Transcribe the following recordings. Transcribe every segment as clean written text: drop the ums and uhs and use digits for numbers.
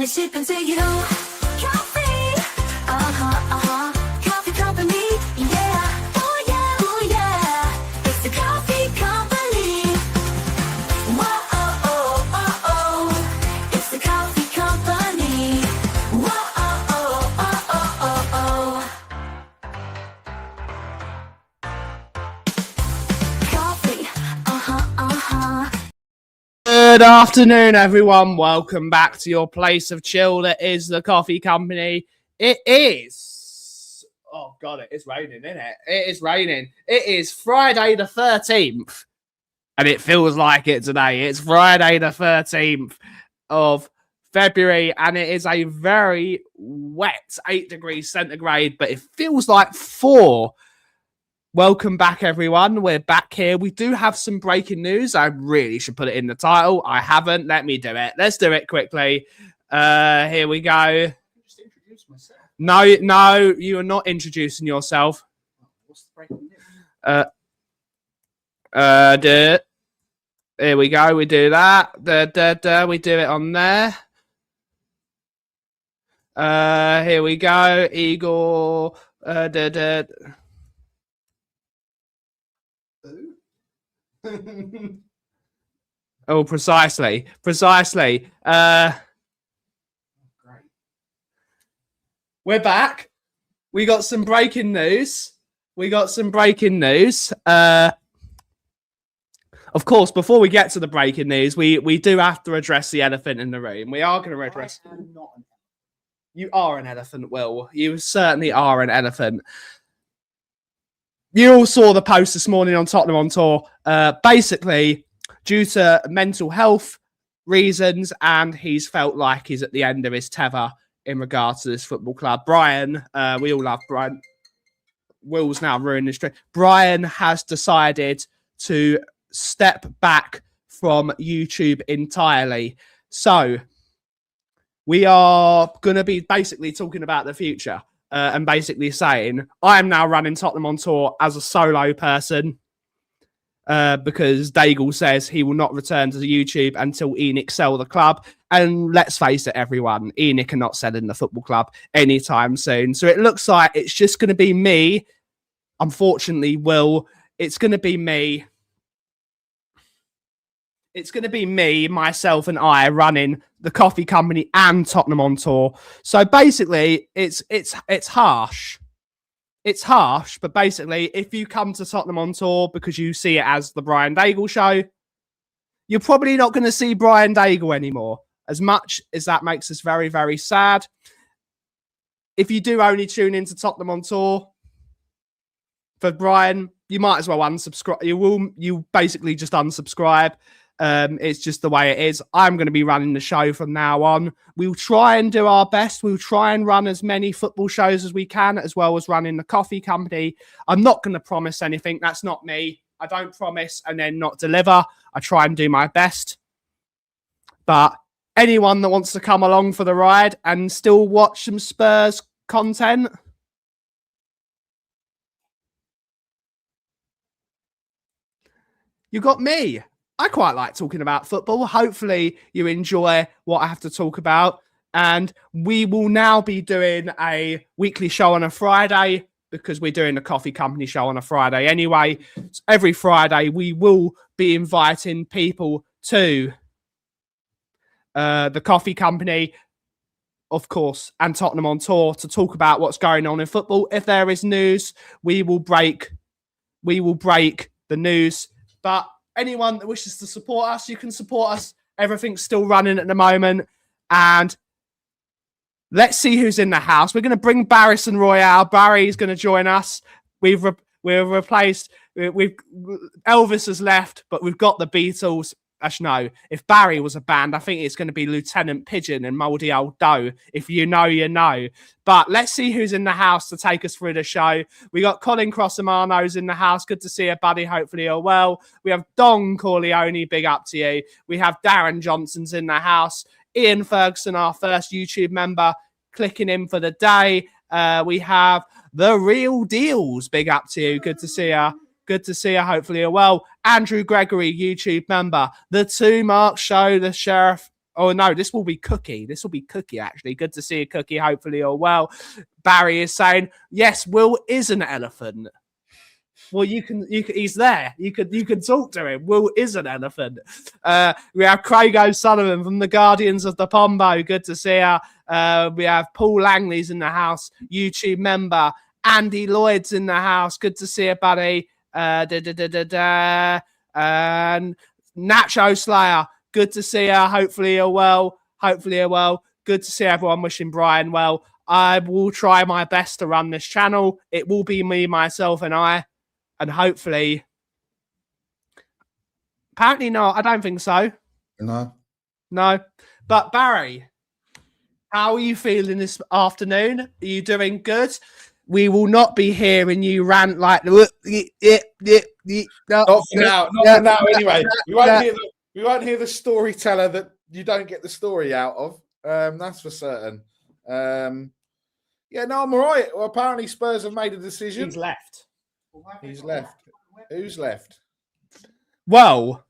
싶은 세계로 Coffee Coffee company Yeah Oh yeah Oh yeah It's the coffee company Whoa oh oh oh oh It's the coffee company Whoa oh oh oh oh oh Coffee Good afternoon, everyone. Welcome back to your place of chill that is the coffee company. It is... Oh, God, it is raining, isn't it? It is raining. It is Friday the 13th, and it feels like it today. It's Friday the 13th of February, and it is a very wet 8 degrees centigrade, but it feels like 4. Welcome back, everyone. We're back here. We do have some breaking news. I really should put it in the title. I haven't. Let me do it. Let's do it quickly. Here we go. Just introduce myself. No, you are not introducing yourself. What's the breaking news? Here we go. We do that. We do it on there. Here we go. IGOR. Oh, precisely. We're back. We got some breaking news. Of course, before we get to the breaking news, we do have to address the elephant in the room. We are going to address... You are an elephant, Will. You certainly are an elephant. You all saw the post this morning on Tottenham On Tour. Basically, due to mental health reasons, and he's felt like he's at the end of his tether in regards to this football club. Brian, we all love Brian. Will's now ruined his trip. Brian has decided to step back from YouTube entirely. So, we are going to be basically talking about the future. And basically saying, I am now running Tottenham On Tour as a solo person because Daigle says he will not return to the YouTube until ENIC sell the club. And let's face it, everyone, ENIC are not selling the football club anytime soon. So it looks like it's just going to be me. Unfortunately, Will, it's going to be me. It's going to be me, myself, and I running the coffee company and Tottenham On Tour. So basically, it's harsh. It's harsh, but basically, if you come to Tottenham On Tour because you see it as the Brian Daigle show, you're probably not going to see Brian Daigle anymore. As much as that makes us very, very sad. If you do only tune into Tottenham On Tour for Brian, you might as well unsubscribe. You basically just unsubscribe. It's just the way it is. I'm going to be running the show from now on. We'll try and do our best. We'll try and run as many football shows as we can, as well as running the coffee company. I'm not going to promise anything. That's not me. I don't promise and then not deliver. I try and do my best. But anyone that wants to come along for the ride and still watch some Spurs content, you got me. I quite like talking about football. Hopefully you enjoy what I have to talk about. And we will now be doing a weekly show on a Friday because we're doing a coffee company show on a Friday anyway. So every Friday we will be inviting people to the coffee company, of course, and Tottenham On Tour to talk about what's going on in football. If there is news, we will break the news. But anyone that wishes to support us, you can support us. Everything's still running at the moment. And let's see who's in the house. We're going to bring Barris and Royale. Barry's going to join us. We've replaced... Elvis has left, but we've got the Beatles. Actually, no. If Barry was a band, I think it's going to be Lieutenant Pigeon and Mouldy Old Doe. If you know, you know. But let's see who's in the house to take us through the show. We got Colin Crossamano's in the house. Good to see you, buddy. Hopefully you're well. We have Don Corleone. Big up to you. We have Darren Johnson's in the house. Ian Ferguson, our first YouTube member, clicking in for the day. We have The Real Deals. Big up to you. Good to see you. Good to see you. Hopefully you're well. Andrew Gregory, YouTube member. The 2 Mark Show, the Sheriff Oh no, this will be Cookie. This will be Cookie, actually. Good to see you, Cookie. Hopefully you're well. Barry is saying, yes, Will is an elephant. Well, you can. He's there. You can talk to him. Will is an elephant. We have Craig O'Sullivan from the Guardians of the Pombo. Good to see her. We have Paul Langley's in the house. YouTube member Andy Lloyd's in the house. Good to see you, buddy. And Nacho Slayer. Good to see her. Hopefully you're well. Good to see everyone wishing Brian well. I will try my best to run this channel. It will be me, myself, and I. And hopefully, apparently not. I don't think so. No. But Barry, how are you feeling this afternoon? Are you doing good? We will not be hearing you rant like Not for now. Anyway, we won't hear the storyteller that you don't get the story out of. That's for certain. I'm all right. Well, apparently Spurs have made a decision. He's left. He's left. Who's left? Well,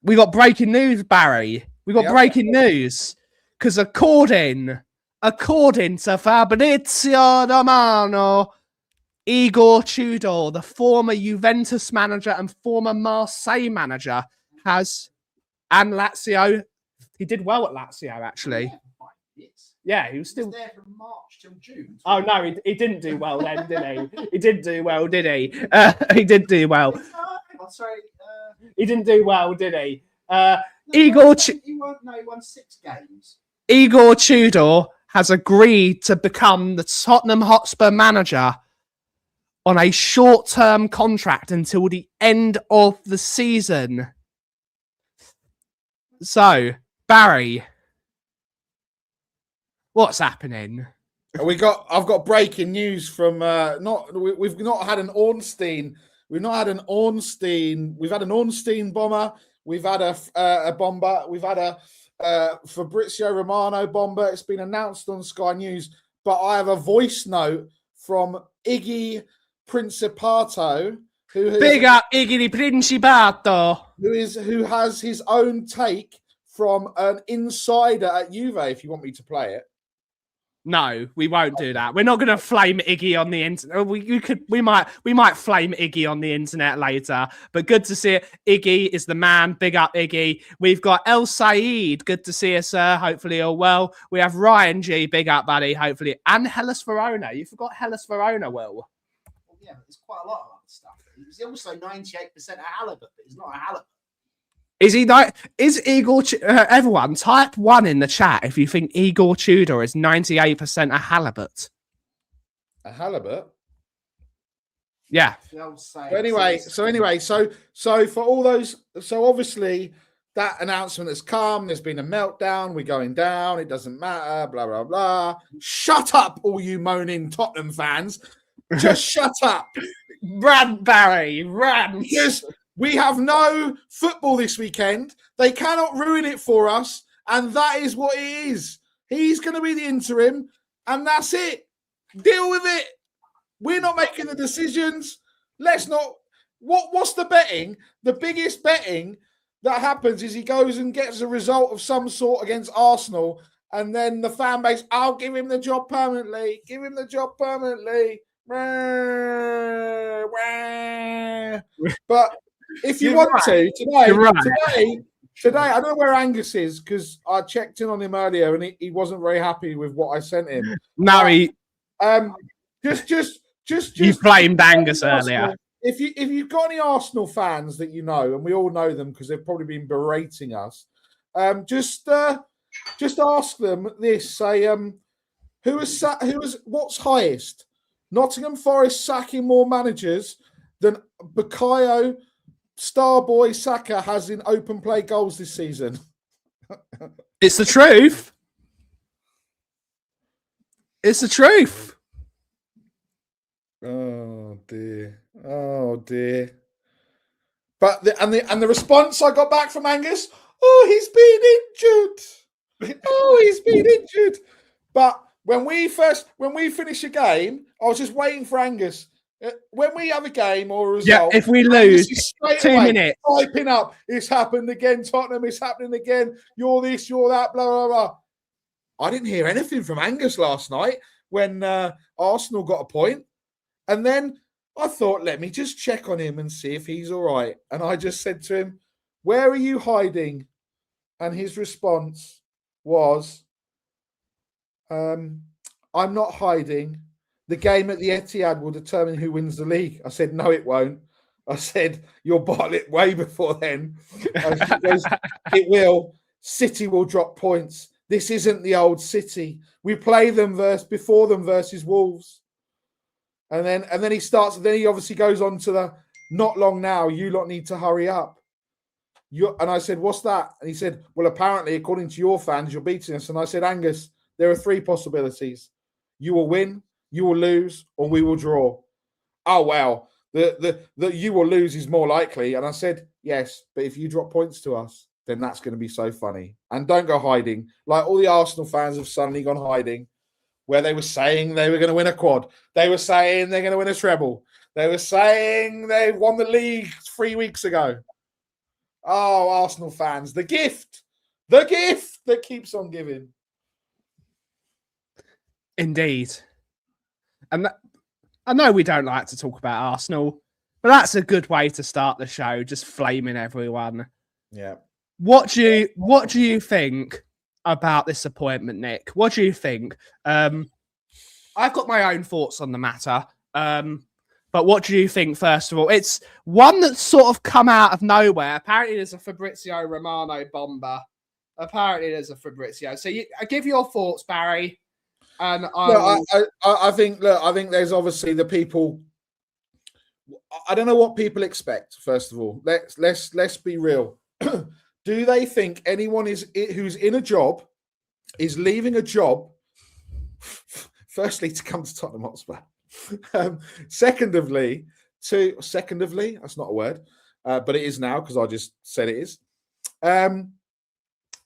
we got breaking news, Barry. We got breaking news. Because according to Fabrizio Romano, Igor Tudor, the former Juventus manager and former Marseille manager, and Lazio, he did well at Lazio, actually. Yeah, he was still there from March till June. Oh no, he didn't do well then, did he? He didn't do well, did he? He did do well. He didn't do well, did he? He won 6 games. Igor Tudor has agreed to become the Tottenham Hotspur manager on a short-term contract until the end of the season. So, Barry, what's happening? I've got breaking news from we've not had an Ornstein. We've had an Ornstein bomber. We've had a bomber. We've had a Fabrizio Romano bomber. It's been announced on Sky News, but I have a voice note from Iggy Principato, Big up Iggy Principato, who has his own take from an insider at Juve. If you want me to play it. No, we won't do that. We're not going to flame Iggy on the internet. We might flame Iggy on the internet later. But good to see it. Iggy is the man. Big up Iggy. We've got El Said. Good to see you, sir. Hopefully you're well. We have Ryan G. Big up, buddy. Hopefully, and Hellas Verona. You forgot Hellas Verona, Will. Well, yeah, but there's quite a lot of other stuff. He's also 98% a halibut, but he's not a halibut. Is he like? Is Igor? Everyone, type 1 in the chat if you think Igor Tudor is 98% a halibut. A halibut. Yeah. So anyway, for all those, so obviously that announcement has come. There's been a meltdown. We're going down. It doesn't matter. Blah blah blah. Shut up, all you moaning Tottenham fans. Just shut up. Rant, Barry. Rant. Just. We have no football this weekend. They cannot ruin it for us. And that is what it is. He's going to be the interim. And that's it. Deal with it. We're not making the decisions. Let's not. What's the betting? The biggest betting that happens is he goes and gets a result of some sort against Arsenal. And then the fan base, I'll give him the job permanently. Give him the job permanently. But if you want to, today, I don't know where Angus is because I checked in on him earlier and he wasn't very happy with what I sent him. No, he just you flamed Angus earlier. If you've got any Arsenal fans that you know, and we all know them because they've probably been berating us, just ask them this: say, what's highest? Nottingham Forest sacking more managers than Bukayo Starboy Saka has in open play goals this season. It's the truth. It's the truth. Oh dear. But the response I got back from Angus, he's been injured. But when we finish a game, I was just waiting for Angus. When we have a game or a Yeah, result, if we Angus lose, is straight 2 away minutes. typing up, it's happened again, Tottenham, it's happening again, you're this, you're that, blah, blah, blah. I didn't hear anything from Angus last night when Arsenal got a point. And then I thought, let me just check on him and see if he's all right. And I just said to him, where are you hiding? And his response was, I'm not hiding. The game at the Etihad will determine who wins the league. I said, no, it won't. I said, you'll bottle it way before then. He goes, it will. City will drop points. This isn't the old City. We play them before them versus Wolves. And then he starts, then he obviously goes on to the not long now, you lot need to hurry up. And I said, what's that? And he said, well, apparently, according to your fans, you're beating us. And I said, Angus, there are 3 possibilities. You will win, you will lose, or we will draw. Oh, well, the you will lose is more likely. And I said, yes, but if you drop points to us, then that's going to be so funny. And don't go hiding. Like all the Arsenal fans have suddenly gone hiding, where they were saying they were going to win a quad. They were saying they're going to win a treble. They were saying they won the league 3 weeks ago. Oh, Arsenal fans, the gift that keeps on giving. Indeed. And I know we don't like to talk about Arsenal, but that's a good way to start the show, just flaming everyone. Yeah. What do you think about this appointment, Nick? What do you think? I've got my own thoughts on the matter. But what do you think, first of all? It's one that's sort of come out of nowhere. Apparently, there's a Fabrizio Romano bomber. Apparently, there's a Fabrizio. So give your thoughts, Barry. And I think there's obviously the people. I don't know what people expect. First of all, let's be real. Do they think anyone who's in a job is leaving a job? Firstly, to come to Tottenham Hotspur. Secondly, that's not a word, but it is now because I just said it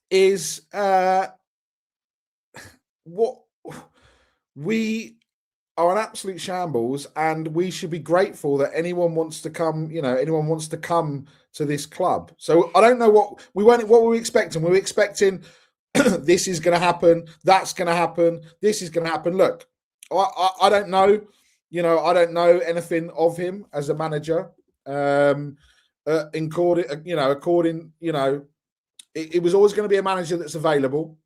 is. What we are an absolute shambles, and we should be grateful that anyone wants to come. Anyone wants to come to this club. So I don't know what we were expecting. We were expecting this is going to happen, that's going to happen, this is going to happen. Look, I don't know. I don't know anything of him as a manager. It was always going to be a manager that's available,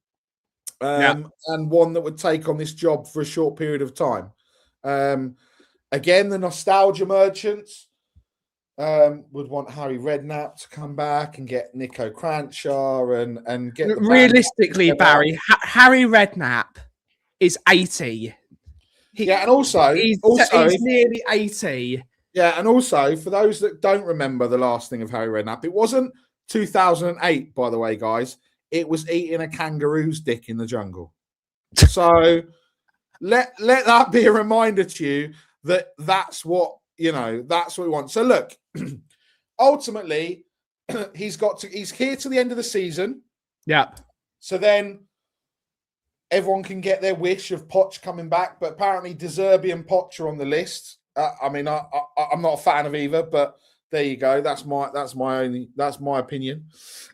and one that would take on this job for a short period of time. Again, the nostalgia merchants would want Harry Redknapp to come back and get Nico Cranchaw and get. Realistically, Barry, Harry Redknapp is 80. And also he's nearly 80. Yeah, and also for those that don't remember the last thing of Harry Redknapp, it wasn't 2008, by the way, guys. It was eating a kangaroo's dick in the jungle. So let that be a reminder to you that that's what we want. So look, ultimately, he's here to the end of the season. Yep. So then everyone can get their wish of Poch coming back, but apparently De Zerbi and Poch are on the list. I'm not a fan of either, but there you go. That's my opinion.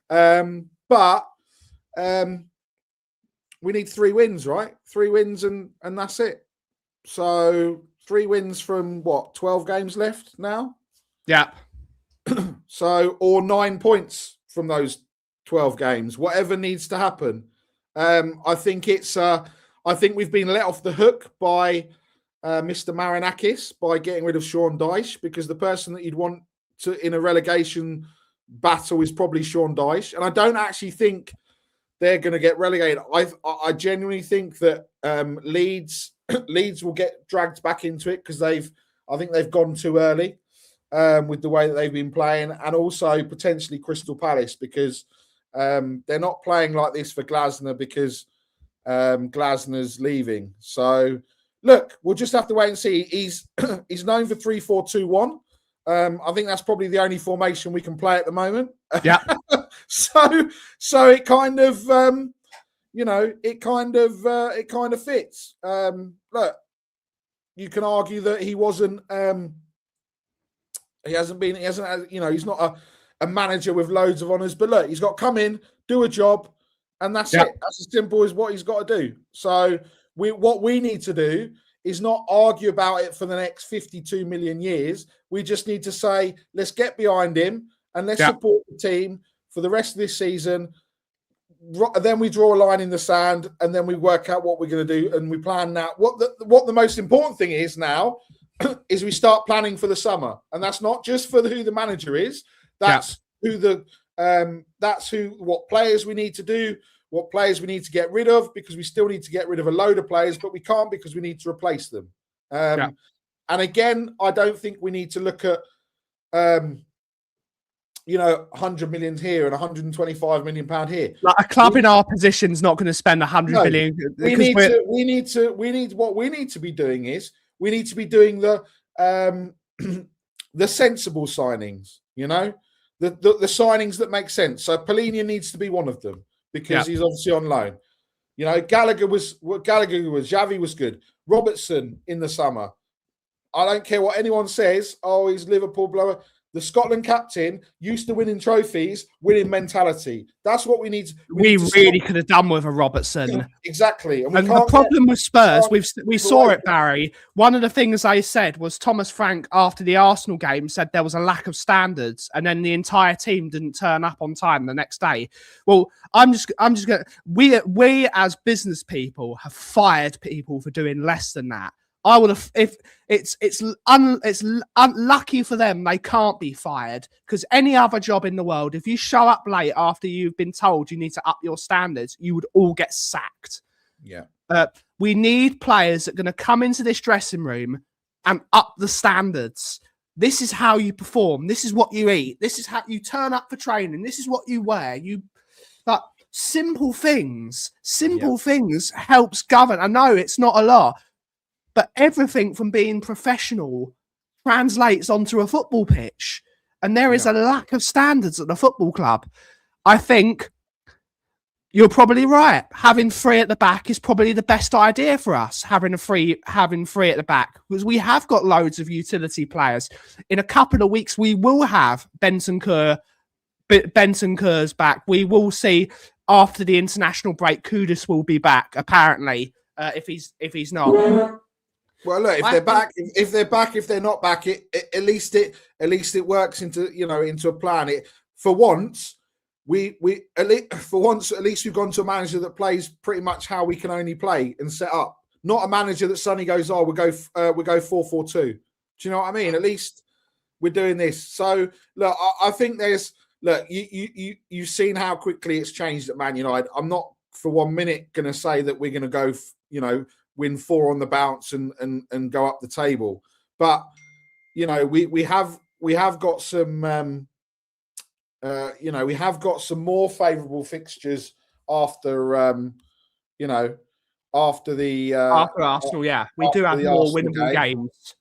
But we need 3 wins, right? 3 wins and that's it. So 3 wins from 12 games left now? Yeah. So, or 9 points from those 12 games, whatever needs to happen. I think we've been let off the hook by Mr. Marinakis by getting rid of Sean Dyche, because the person that you'd want to in a relegation battle is probably Sean Dyche. And I don't actually think they're going to get relegated. I genuinely think that Leeds will get dragged back into it because I think they've gone too early with the way that they've been playing, and also potentially Crystal Palace, because they're not playing like this for Glasner because Glasner's leaving. So look, we'll just have to wait and see. He's known for 3-4-2-1. I think that's probably the only formation we can play at the moment. Yeah. so it kind of it kind of fits. Look, you can argue that he wasn't. He hasn't, he's not a manager with loads of honours. But look, he's got to come in, do a job, and that's it. That's as simple as what he's got to do. So what we need to do is not argue about it for the next 52 million years. We just need to say, let's get behind him and let's support the team for the rest of this season. Then we draw a line in the sand and then we work out what we're going to do and we plan now. What the most important thing is now is we start planning for the summer. And that's not just for who the manager is. That's what players we need to do, what players we need to get rid of, because we still need to get rid of a load of players, but we can't because we need to replace them. And again, I don't think we need to look at, 100 million here and 125 million pound here. Like a club in our position is not going to spend 100 million. We need what we need to be doing is we need to be doing the sensible signings, the signings that make sense. So Palhinha needs to be one of them because he's obviously on loan. Gallagher was, Xavi was good. Robertson in the summer. I don't care what anyone says. Oh, he's Liverpool blower. The Scotland captain used to winning trophies, winning mentality. That's what we need. We really could have done with a Robertson. Exactly. And the problem with Spurs, we saw it, Barry. One of the things they said was Thomas Frank, after the Arsenal game, said there was a lack of standards, and then the entire team didn't turn up on time the next day. Well, I'm just going. We as business people have fired people for doing less than that. I would have, if it's unlucky for them, they can't be fired, because any other job in the world, if you show up late after you've been told you need to up your standards, you would all get sacked. Yeah. We need players that are going to come into this dressing room and up the standards. This is how you perform. This is what you eat. This is how you turn up for training. This is what you wear. Simple things helps govern. I know it's not a lot, but everything from being professional translates onto a football pitch. And there is a lack of standards at the football club. I think you're probably right. Having three at the back is probably the best idea for us, having three at the back, because we have got loads of utility players. In a couple of weeks, we will have Bentancur back. We will see after the international break, Kudus will be back, apparently, if he's not. Well, look, if they're not back, at least it works into a plan. For once, at least we've gone to a manager that plays pretty much how we can only play and set up. Not a manager that suddenly goes, oh, we go 4-4-2. Do you know what I mean? At least we're doing this. So look, I think you've seen how quickly it's changed at Man United. I'm not for 1 minute going to say that we're going to go, win 4 on the bounce and go up the table, but we have got some we have got some more favourable fixtures after after Arsenal. Yeah, we do have more winnable games.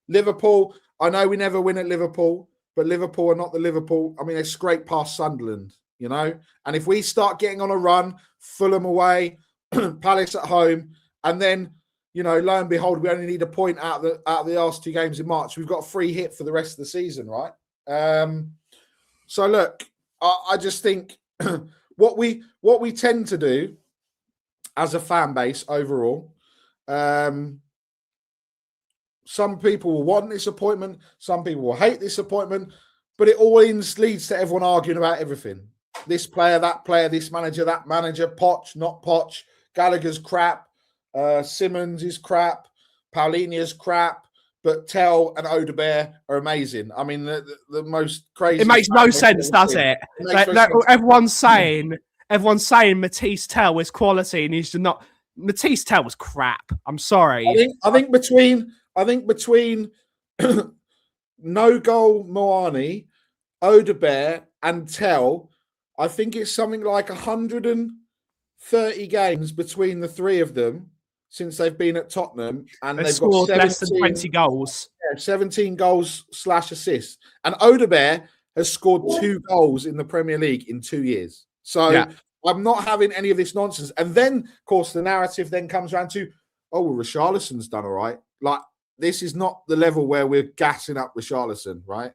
Liverpool. I know we never win at Liverpool, but Liverpool are not the Liverpool. I mean, they scrape past Sunderland, and if we start getting on a run, Fulham away, Palace at home. And then, lo and behold, we only need a point out of the last 2 games in March. We've got a free hit for the rest of the season, right? So look, I just think what we tend to do as a fan base overall, some people will want this appointment, some people will hate this appointment, but it always leads to everyone arguing about everything. This player, that player, this manager, that manager, Poch, not Poch, Gallagher's crap. Simmons is crap, Paulinho's crap, but Tell and Odebear are amazing. I mean, the most crazy. It makes no sense, does it? Everyone's saying Matisse Tell is quality, and he's not. Matisse Tell was crap. I'm sorry. I think between No Goal Moani, Odebear, and Tell, I think it's something like 130 games between the 3 of them since they've been at Tottenham, and they've scored got less than 20 goals. 17 goals / assists. And Odebear has scored 2 goals in the Premier League in 2 years. So I'm not having any of this nonsense. And then, of course, the narrative then comes around to, oh, well, Richarlison's done all right. Like, this is not the level where we're gassing up Richarlison, right?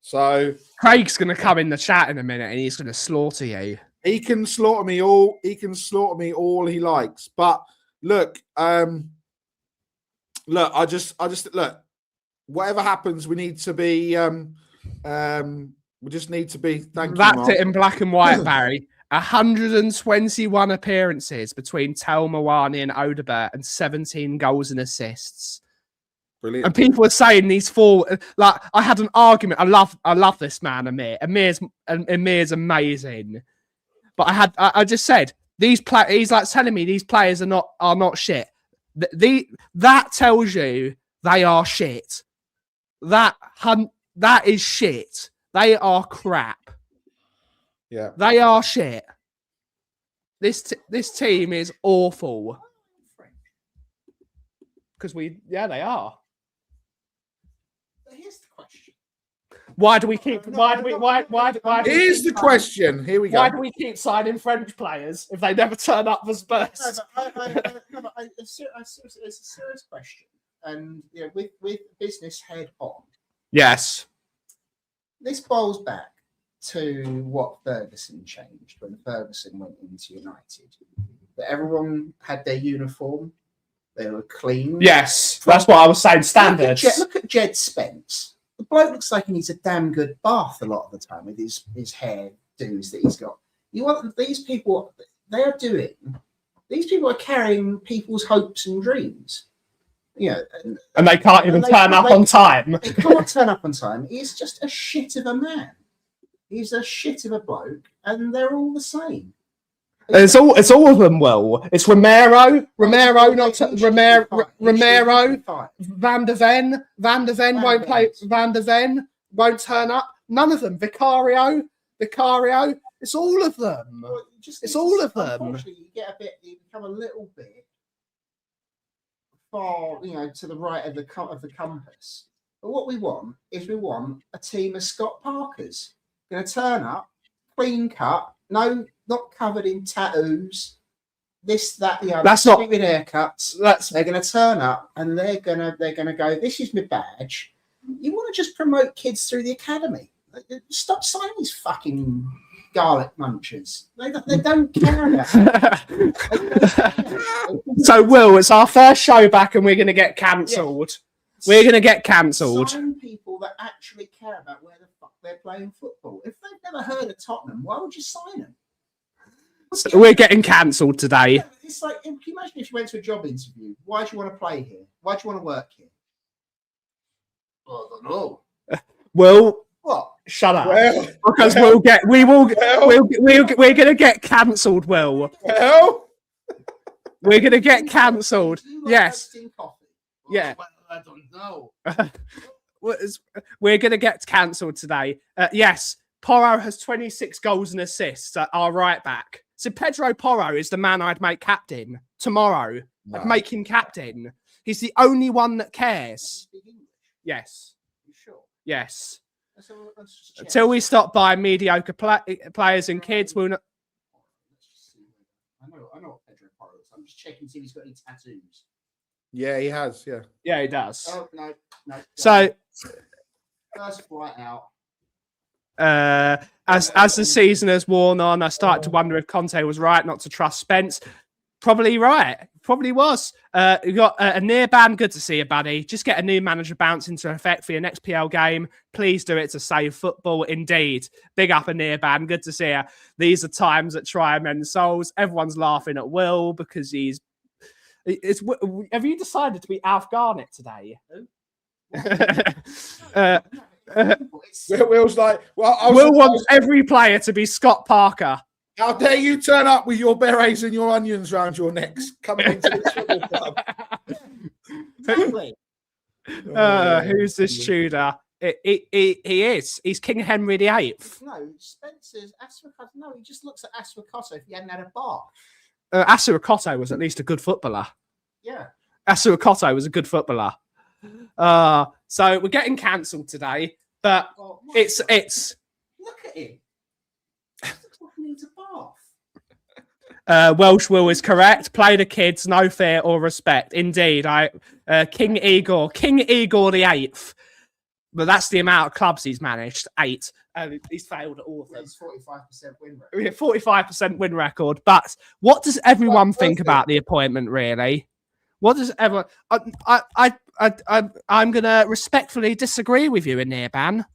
So Craig's going to come in the chat in a minute and he's going to slaughter you. he can slaughter me all. He can slaughter me all he likes. But look, look, I just look. Whatever happens, we need to be. We just need to be. Thank you, That's Mark. it in black and white, Barry. 121 appearances between Tel Mawani and Odebert and 17 goals and assists. Brilliant. And people are saying these four. Like, I had an argument. I love this man, Amir. Amir's amazing. But I just said he's like telling me these players are not shit. That tells you they are shit. That is shit. They are crap. Yeah. They are shit. This team is awful. Because they are. Here's the question. Why do we keep? Here's the question. Here we go. Why do we keep signing French players if they never turn up for Spurs? It's a serious question, and with business head on. Yes. This boils back to what Ferguson changed when Ferguson went into United. That everyone had their uniform, they were clean. Yes, that's what I was saying. Standards. Look at Jed Spence. The bloke looks like he needs a damn good bath a lot of the time with his hair do's that he's got. You want these people? These people are carrying people's hopes and dreams. And they can't even turn up on time. They can't turn up on time. He's just a shit of a man. He's a shit of a bloke, and they're all the same. It's all of them. Will it's Romero, Van der Ven won't play. Van der Ven won't turn up. None of them. Vicario. It's all of them. Well, It's all of them. Unfortunately, you become a little bit far, to the right of the compass. But what we want is a team of Scott Parkers. Going to turn up, clean cut, no, not covered in tattoos. This, that, the other. That's not stupid haircuts. They're going to turn up and they're going to go. This is my badge. You want to just promote kids through the academy? Stop signing these fucking garlic munchers. They don't care about it. So, Will, it's our first show back, and we're going to get cancelled. We're going to get cancelled. Sign people that actually care about where the fuck they're playing football. If they've never heard of Tottenham, why would you sign them? We're getting cancelled today. It's like, can you imagine if you went to a job interview? Why do you want to play here? Why do you want to work here? Well, I don't know. Will, what? Shut up. Well, because we're going to get cancelled, Will. Well, We're going to get cancelled. Yes. Yeah. Well, I don't know. We're going to get cancelled today. Yes, Porro has 26 goals and assists at our right back. So Pedro Porro is the man I'd make captain tomorrow. No. I'd make him captain. He's the only one that cares. You Yes. sure? Yes. Let's just check. Until we stop buying mediocre players and kids, we'll not. Let's just see. I know what Pedro Porro is. I'm just checking to see if he's got any tattoos. yeah, he has. Yeah. Yeah, he does. Oh no. So, first flight out. as the season has worn on, I started to wonder if Conte was right not to trust Spence. Probably right. Probably was. You got a near ban. Good to see you, buddy. Just get a new manager bounce into effect for your next PL game. Please do it to save football. Indeed. Big up a near ban. Good to see you. These are times that try and mend souls. Everyone's laughing at Will because he's. Have you decided to be Alf Garnett today? Will's like, well, Will wants every player to be Scott Parker. How dare you turn up with your berets and your onions round your necks coming into this football club? Exactly. Who's this Tudor? He is. He's King Henry VIII. No, Spencer's Aswakato. No, he just looks at Aswakato if he hadn't had a bath. Asuakoto was at least a good footballer. Yeah. Asuakoto was a good footballer. So we're getting cancelled today, but Oh, it's look at him. He looks like he needs a bath. Welsh Will is correct. Play the kids, no fear or respect. Indeed, King Igor the Eighth. But that's the amount of clubs he's managed. 8. He's failed at all of them. It's 45% win rate. Yeah, 45% win record. But what does everyone think about the appointment? Really, what does everyone? I'm gonna respectfully disagree with you in here, Ban.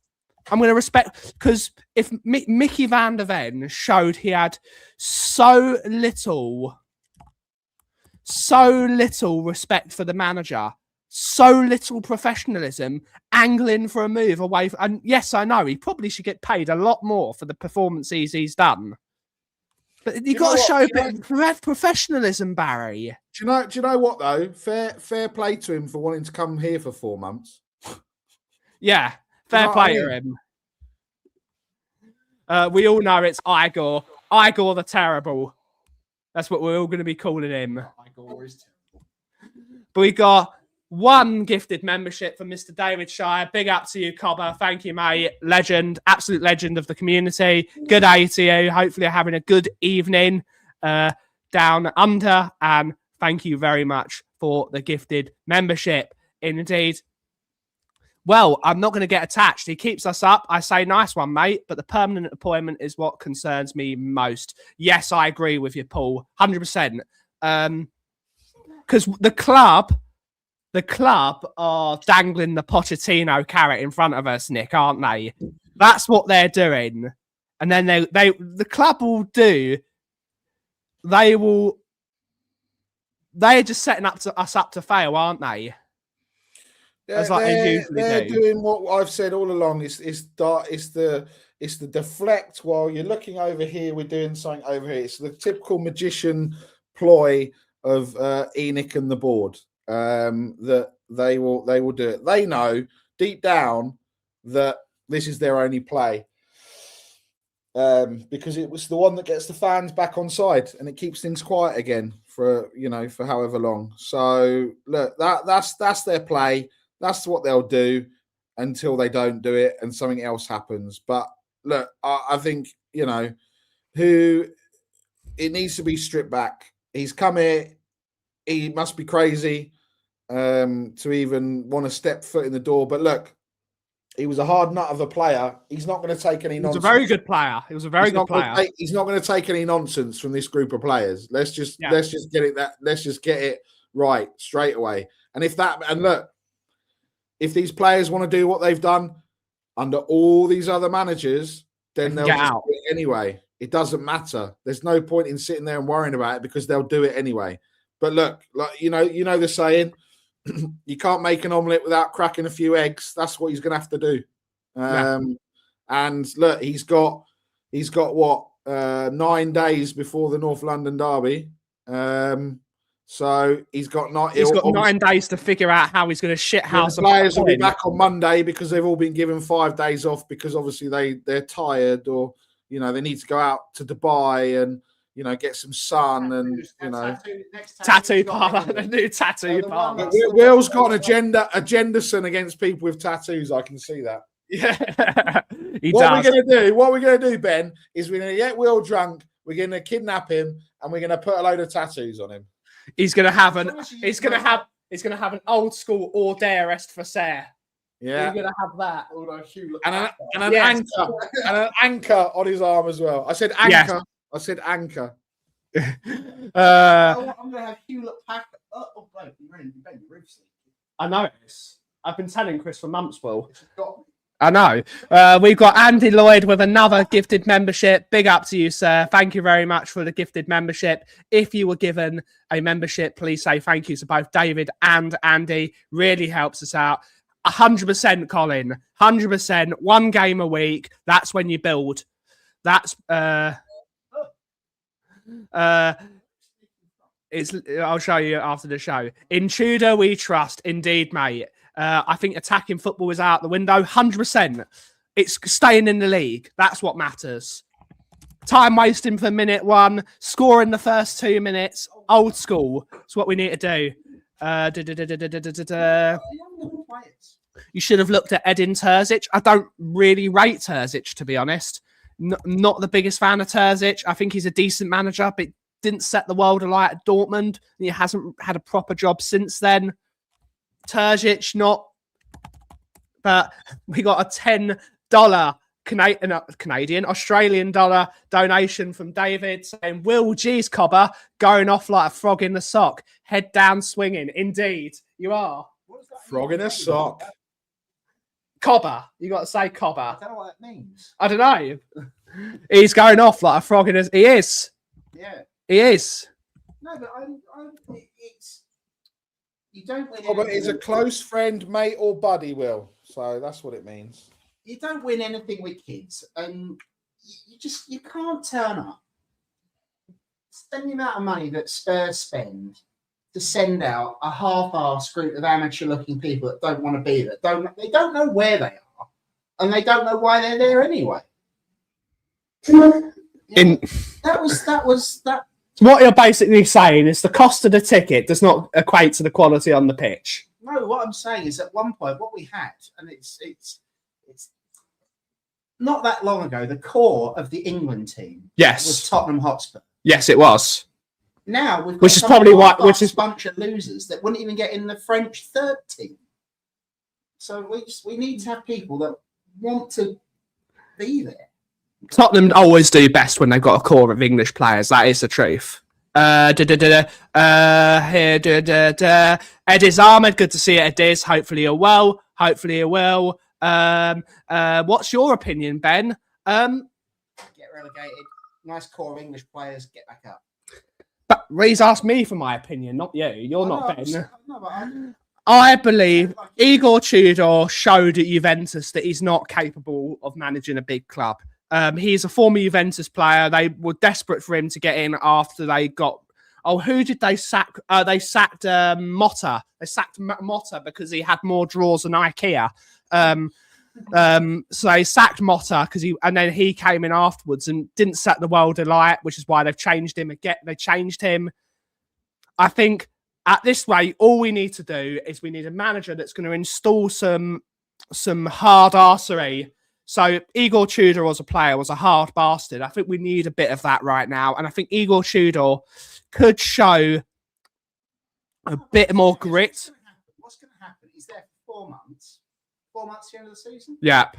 I'm gonna respect because if Mickey van der Ven showed he had so little respect for the manager, so little professionalism, angling for a move away. And yes, I know he probably should get paid a lot more for the performances he's done. But you got to show a bit of professionalism, Barry. Do you know what though? Fair play to him for wanting to come here for 4 months. Yeah, fair play to him. We all know it's Igor. Igor the Terrible. That's what we're all going to be calling him. IGOR is terrible. But we got 1 gifted membership from Mr. David Shire. Big up to you, Cobber. Thank you, mate. Legend, absolute legend of the community. Good day to you. Hopefully you're having a good evening down under. And thank you very much for the gifted membership. Indeed. Well, I'm not going to get attached. He keeps us up. I say, nice one, mate. But the permanent appointment is what concerns me most. Yes, I agree with you, Paul. 100%. Because the club are dangling the Pochettino carrot in front of us, Nick, aren't they? That's what they're doing. And then the club will do. They're just setting us up to fail, aren't they? They're doing what I've said all along. It's the deflect while you're looking over here. We're doing something over here. It's the typical magician ploy of ENIC and the board. That they will do it. They know deep down that this is their only play. Because it was the one that gets the fans back on side and it keeps things quiet again for however long. So look, that's their play. That's what they'll do until they don't do it and something else happens. But look, I think it needs to be stripped back. He's come here. He must be crazy to even want to step foot in the door. But look, he was a hard nut of a player. He's not going to take any nonsense. He was a very good player. He was a very good player. He's not going to take any nonsense from this group of players. Let's just get it right straight away. And if these players want to do what they've done under all these other managers, then they'll just do it anyway. It doesn't matter. There's no point in sitting there and worrying about it because they'll do it anyway. But look, like you know the saying, you can't make an omelette without cracking a few eggs. That's what he's going to have to do. And look, he's got what 9 days before the North London derby. So he's got 9 days to figure out how he's going to shithouse. The players will be back on Monday because they've all been given 5 days off because obviously they're tired or they need to go out to Dubai and get some sun and tattoo parlor, the new tattoo parlor. Will's got an agenda against people with tattoos. I can see that. Yeah, What we're gonna do, Ben, is we're gonna get Will drunk. We're gonna kidnap him and we're gonna put a load of tattoos on him. He's gonna have an old school hors d'oeuvre for Sarah. Yeah, you're gonna have that. And an anchor on his arm as well. I said anchor. Yes. I said anchor. I'm gonna have Hewlett Packard. Oh, wait, you're in bed. Your roof's leaking. I know this. I've been telling Chris for months, Will. I know. We've got Andy Lloyd with another gifted membership. Big up to you, sir. Thank you very much for the gifted membership. If you were given a membership, please say thank you to both David and Andy. Really helps us out. 100%, Colin. 100%. 1 game a week. That's when you build. That's I'll show you after the show. In Tudor, we trust. Indeed, mate. I think attacking football is out the window. 100%. It's staying in the league. That's what matters. Time wasting for minute 1. Score in the first 2 minutes. Old school. It's what we need to do. You should have looked at Edin Terzic. I don't really rate Terzic, to be honest. Not the biggest fan of Terzic. I think he's a decent manager, but didn't set the world alight at Dortmund, and he hasn't had a proper job since then. Terzic, not. But we got a $10 Australian dollar donation from David saying, Will, geez, Cobber, going off like a frog in the sock, head down swinging. Indeed, you are. Frog in a sock. Cobber. You got to say Cobber. I don't know what that means. I don't know. He's going off like a frog in a... He is. Yeah. He is. No, but it's... You don't win Robert is a anything. close friend, mate, or buddy, Will. So that's what it means. You don't win anything with kids, and you can't turn up. Spend the amount of money that Spurs spend to send out a half-assed group of amateur-looking people that don't want to be there. They don't know where they are, and they don't know why they're there anyway. That. What you're basically saying is the cost of the ticket does not equate to the quality on the pitch. No, what I'm saying is at one point what we had, and it's not that long ago, the core of the England team was Yes. Tottenham Hotspur. Yes, it was. Now we've got Which is some probably why- half-assed which is- bunch of losers that wouldn't even get in the French third team. So we need to have people that want to be there. Tottenham always do best when they've got a core of English players. That is the truth. Ediz Ahmed, good to see you, Ediz. Hopefully you're well. Hopefully you will. What's your opinion, Ben? Get relegated. Nice core of English players. Get back up. But Reese asked me for my opinion, not you. You're not Ben. No, but I believe Igor Tudor showed at Juventus that he's not capable of managing a big club. He's a former Juventus player. They were desperate for him to get in after they got... Oh, who did they sack? They sacked Motta. They sacked Motta because he had more draws than IKEA. So they sacked Motta and then he came in afterwards and didn't set the world alight, which is why they've changed him again. They changed him. I think at this rate, all we need to do is we need a manager that's going to install some hard arsery. So Igor Tudor as a player was a hard bastard. I think we need a bit of that right now. And I think Igor Tudor could show a bit more grit. What's going to happen? He's there for 4 months. 4 months to the end of the season? Yep.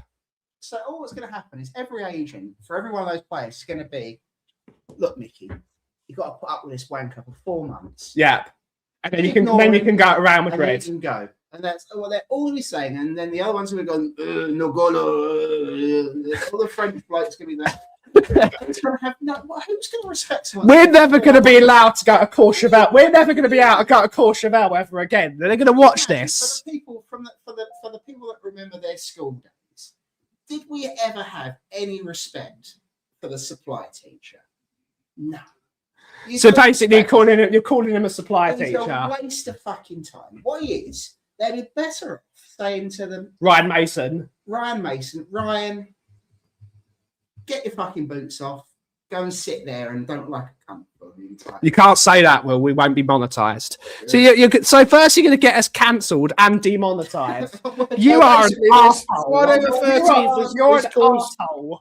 So all that's going to happen is every agent, for every one of those players, is going to be, look, Mickey, you've got to put up with this wanker for 4 months. Yep. And then you can go around with and then Red. you can go. And that's what they're always saying. And then the other ones are going to go, no golo. All the French blokes going to be there. Who's going to respect someone? We're never going to be allowed to go to Courchevel. We're never going to be able to go to Courchevel ever again. They're going to watch this. For the people for the people that remember their school days, did we ever have any respect for the supply teacher? No. So basically, you're calling him a supply It's teacher. a waste of fucking time. What he is, they'd be better off saying to them, Ryan Mason. Ryan, get your fucking boots off, go and sit there and don't look like a cunt for the entire You can't say that, Will. We won't be monetized. So so first you're going to get us cancelled and demonetized. You are an basically, asshole. Friday the 13th You're is an called- asshole.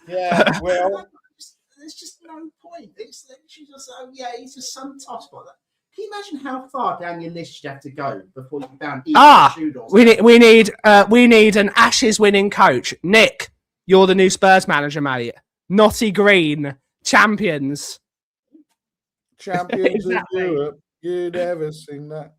Yeah, Will. There's just no point. It's literally just, oh yeah, he's just some tough spot. Can you imagine how far down your list you'd have to go before you found Tudor? We need an Ashes winning coach. Nick, you're the new Spurs manager, mate. Notty Green, champions. Champions Exactly. of Europe. You never seen that.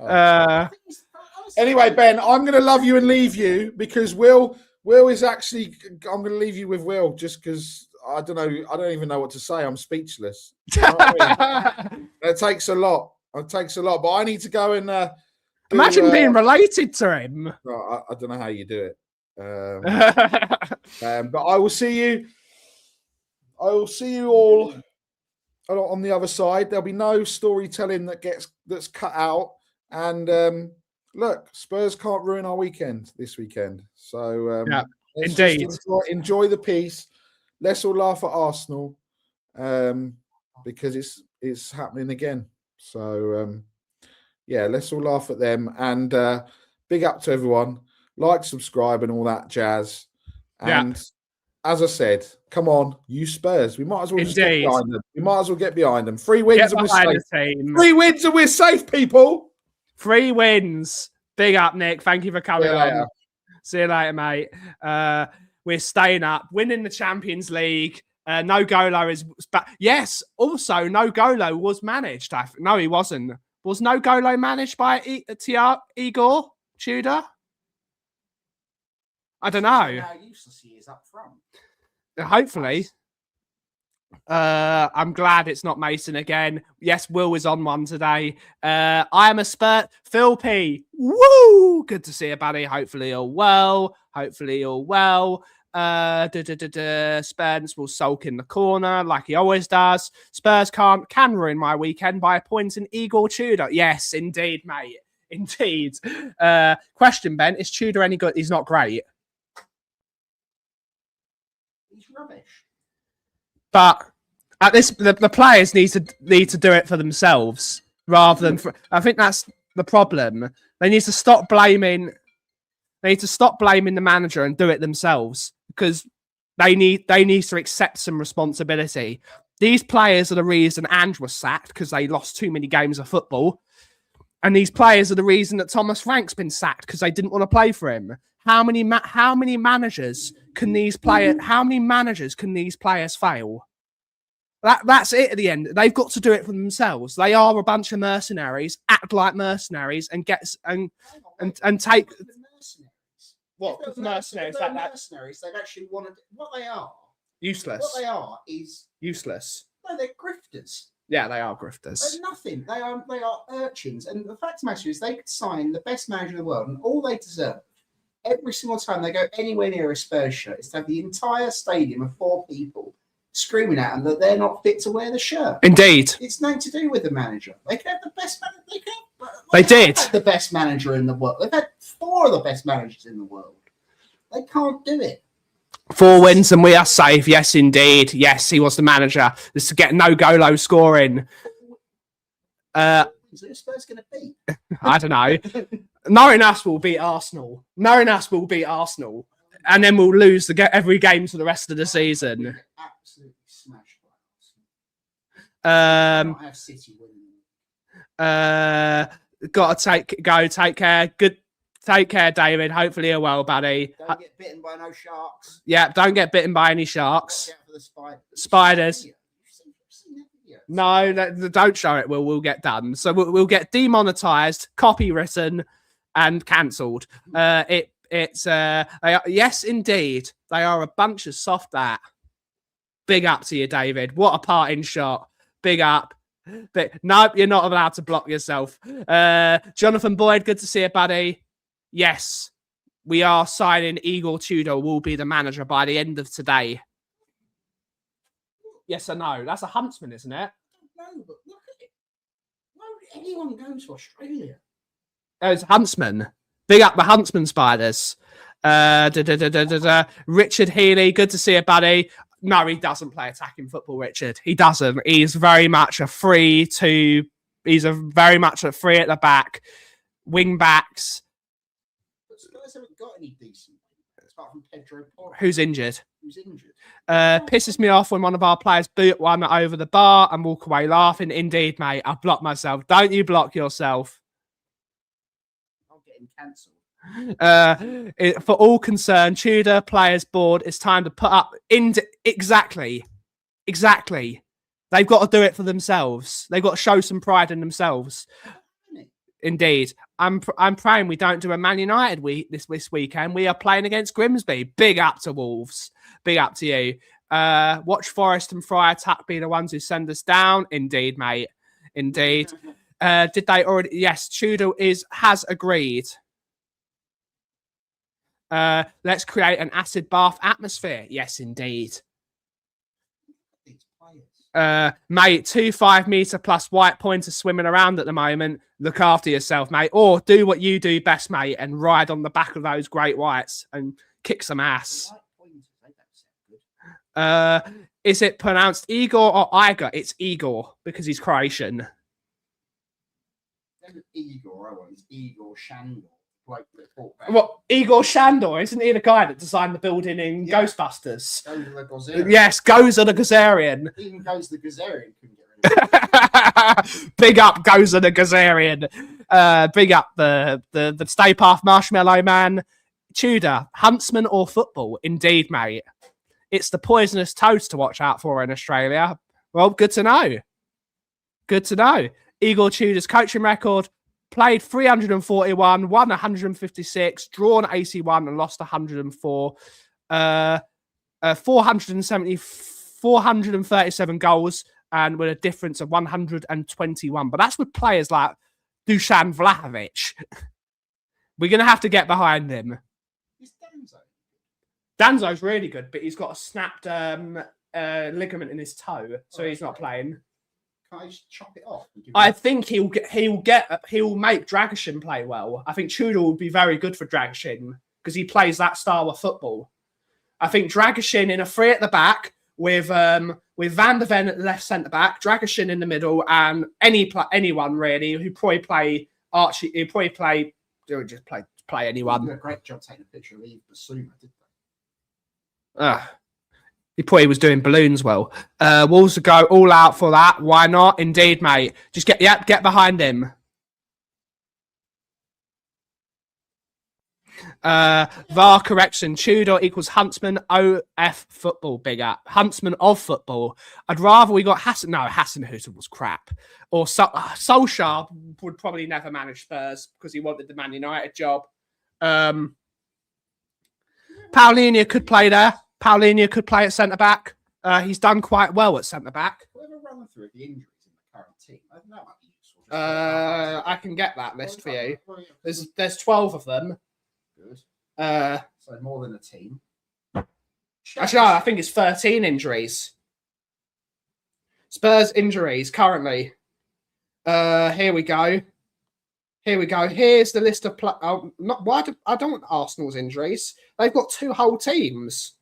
Oh. Honestly, Anyway, Ben, I'm going to love you and leave you because Will is actually. I'm going to leave you with Will just because I don't know. I don't even know what to say. I'm speechless. You know what I mean? It takes a lot. It takes a lot. But I need to go and Imagine being related to him. I don't know how you do it. But I will see you. I will see you all on the other side. There'll be no storytelling that's cut out. And look, Spurs can't ruin our weekend this weekend. So Yeah, let's just indeed. enjoy the peace. Let's all laugh at Arsenal because it's happening again. So yeah, let's all laugh at them. And big up to everyone. Like, subscribe, and all that jazz. And as I said, come on, you Spurs. We might as well just get Indeed. behind them. We might as well get behind them. 3 wins Get and we're behind safe. the team. 3 wins and we're safe, people. 3 wins. Big up, Nick. Thank you for coming See you on. later. See you later, mate. We're staying up, winning the Champions League. No Golo is back. Yes, also No Golo was managed. No, he wasn't. Was No Golo managed by Igor Tudor? I don't know. How useless he is up front. Hopefully. I'm glad it's not Mason again. Yes, Will is on one today. I am a Spurs. Phil P. Woo! Good to see you, buddy. Hopefully all well. Spurs will sulk in the corner like he always does. Spurs can ruin my weekend by appointing Igor Tudor. Yes, indeed, mate. Indeed. Question, Ben, is Tudor any good? He's not great. He's rubbish. But at this, the players need to do it for themselves rather than. I think that's the problem. They need to stop blaming. They need to stop blaming the manager and do it themselves because they need to accept some responsibility. These players are the reason Ange was sacked because they lost too many games of football, and these players are the reason that Thomas Frank's been sacked because they didn't want to play for him. How many managers can these players? How many managers can these players fail? That's it. At the end, they've got to do it for themselves. They are a bunch of mercenaries. Act like mercenaries and take. What If mercenaries? they're mercenaries, they'd actually want to. What they are Useless. What they are is useless. No, they're grifters. Yeah, they are grifters. They're nothing. They are urchins. And the fact of the matter is, they could sign the best manager in the world, and all they deserve every single time they go anywhere near a Spurs shirt is to have the entire stadium of 4 people screaming at them that they're not fit to wear the shirt. Indeed. It's nothing to do with the manager. They could have the best manager. They did. The best manager in the world. They've had 4 of the best managers in the world. They can't do it. 4 wins and we are safe. Yes, indeed. Yes, he was the manager. This to get no Golo scoring. Is it Spurs going to beat? I don't know. Knowing us will beat Arsenal. And then we'll lose every game for the rest of the season. Absolutely smashed by Arsenal. Um, Not have City winning. Gotta take care. Good. Take care, David. Hopefully you're well, buddy. Don't get bitten by no sharks. Yeah, don't get bitten by any sharks. Watch out for the Spiders. You've seen that video? No, don't show it. We'll get done. So we'll get demonetized, copywritten, and cancelled. Yes, indeed, they are a bunch of soft at. Big up to you, David. What a parting shot. Big up. But no, you're not allowed to block yourself. Jonathan Boyd, good to see you, buddy. Yes, we are signing Igor Tudor will be the manager by the end of today. Yes or no? That's a Huntsman, isn't it? No, but look at it. Why would anyone go to Australia? Oh, it's Huntsman. Big up the Huntsman Spiders. Richard Healy, good to see you, buddy. No, he doesn't play attacking football, Richard. He doesn't. He's very much a free at the back. Wing backs. But Spurs haven't got any decent apart from Pedro Porro. Who's injured? Injured. Pisses me off when one of our players boot one over the bar and walk away laughing. Indeed, mate. I blocked myself. Don't you block yourself. I'm getting cancelled. For all concerned, Tudor players board. It's time to put up exactly. They've got to do it for themselves. They've got to show some pride in themselves. Indeed, I'm praying we don't do a Man United this weekend. We are playing against Grimsby. Big up to Wolves. Big up to you. Watch Forest and Fry Attack be the ones who send us down. Indeed, mate. Indeed. Did they already? Yes, Tudor has agreed. Let's create an acid bath atmosphere. Yes, indeed. Mate, 2 5-meter plus white pointers swimming around at the moment. Look after yourself, mate. Or do what you do best, mate, and ride on the back of those great whites and kick some ass. Is it pronounced Igor or Igor? It's Igor because he's Croatian. Igor, it's Igor Shandor. bloke that bought that. What, Igor Shandor? Isn't he the guy that designed the building in Ghostbusters? Goes the Gazarian. Yes, Gozer the Gazarian. Even Goes the Gazarian couldn't get rid of it. Big up Gozer the Gazarian. Big up the Stay Puft Marshmallow Man. Tudor, Huntsman or football? Indeed, mate. It's the poisonous toads to watch out for in Australia. Well, good to know. Good to know. Igor Tudor's coaching record: played 341, won 156, drawn 81 and lost 104. 437 goals and with a difference of 121. But that's with players like Dusan Vlahovic. We're going to have to get behind him. Is Danzo? Danzo's really good, but he's got a snapped ligament in his toe, so he's not playing. Can't I just chop it off? I think he'll make Dragishin play well. I think Tudor will be very good for Dragishin because he plays that style of football. I think Dragishin in a three at the back with Van der Ven at the left centre back, Dragishin in the middle, and anyone really who probably play Archie. He'll probably play anyone. They did a great job taking a picture of Eve Basuma, didn't they? He probably was doing balloons well. Wolves will go all out for that. Why not? Indeed, mate. Just get behind him. VAR correction. Tudor equals Huntsman OF football. Big up. Huntsman of football. I'd rather we got Hassan. No, Hasenhüttl was crap. Or Solskjaer would probably never manage Spurs because he wanted the Man United job. Paulinho could play there. Paulinho could play at centre back. He's done quite well at centre back. Whatever run through the injuries in the current team, I don't know. I can get that list for you. There's 12 of them. Good. So more than a team. Actually, no, I think it's 13 injuries. Spurs injuries currently. Here we go. Here's the list of I don't want Arsenal's injuries. They've got 2 whole teams.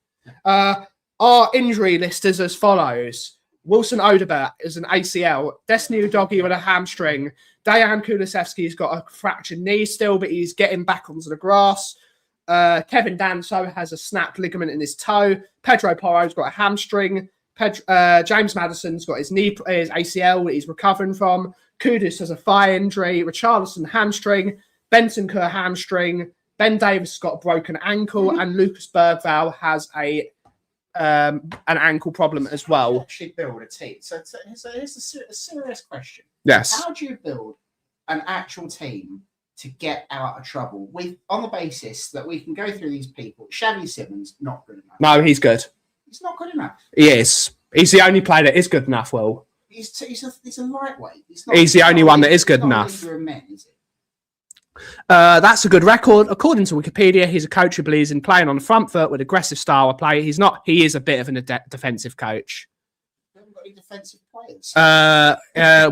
Our injury list is as follows: Wilson Odobert is an ACL. Destiny Udogie with a hamstring. Dejan Kulusevski's got a fractured knee still, but he's getting back onto the grass. Kevin Danso has a snapped ligament in his toe. Pedro Porro's got a hamstring. James Maddison's got his ACL that he's recovering from. Kudus has a thigh injury. Richarlison hamstring. Bentancur hamstring. Ben Davis has got a broken ankle, and Lucas Bergvall has an ankle problem as well. Should build a team. So here's a serious question. Yes. How do you build an actual team to get out of trouble on the basis that we can go through these people? Xavi Simons, not good enough. No, he's good. He's not good enough. He is. He's the only player that is good enough, Will. He's a lightweight. He's the only one that is good enough. Men, is it? That's a good record. According to Wikipedia, he's a coach who believes in playing on the front foot with aggressive style of play. He's not. He is a bit of a defensive coach. We haven't got any defensive players.